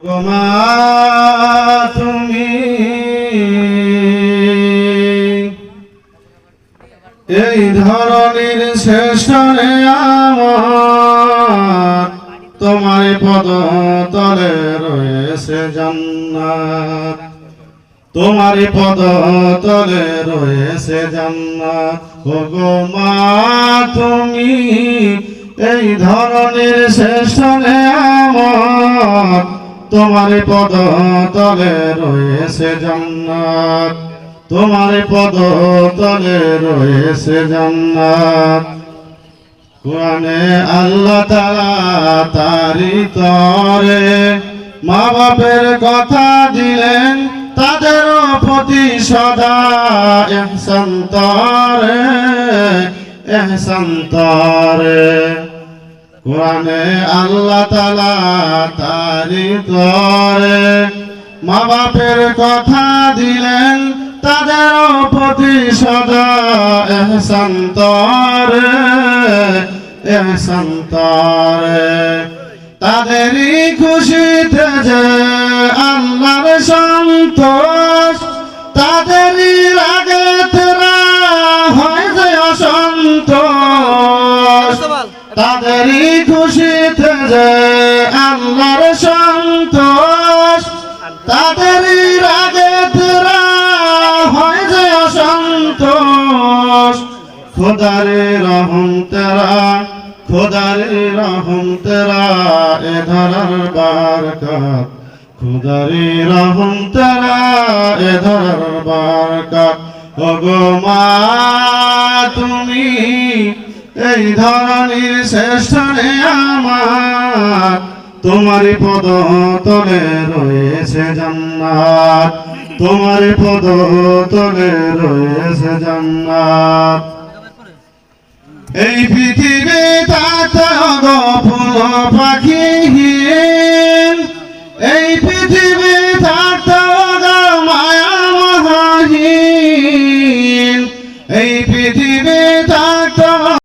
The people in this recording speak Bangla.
ওমা তুমি এই ধরনের শ্রেষ্ঠ আমার তোমার পদ তলে রয়েছে জান্নাত তোমার পদ তলে রয়েছে জান্নাত ওগো মা তুমি এই ধরনের শ্রেষ্ঠ আমার তোমার পদ তলে রয়েছে জান্নাত তোমার পদ তলে রয়েছে জান্নাত কোরআনে আল্লাহ তাআলা তারি তরে মা বাপের কথা দিলেন তাদের প্রতি সদা ইহসান তরে কোরআনে আল্লাহ তাআলা তারি তরে মা বাপের কথা দিলেন তাদের প্রতি সদা ইহসান তরে তাদেরই খুশিতে যে আল্লাহর সন্তোষ তাদেরই রাগে তেরা হয় যে অসন্তোষ তাদেরই খুশিতে যে আল্লাহর সন্তোষ তাদেরই রাগে তেরা হয় যে অসন্তোষ খোদারে রহম তেরা এ ধরার বারকাত খুদারে রহম তেরা এ ধরার বারকাত ওগো মা তুমি এই ধরনের শ্রেষ্ঠ আমার তোমার পদ তলে রয়েছে জান্নাত তোমার পদ তলে রয়েছে জান্নাত এই পৃথিবী তাতে ফুল পাখি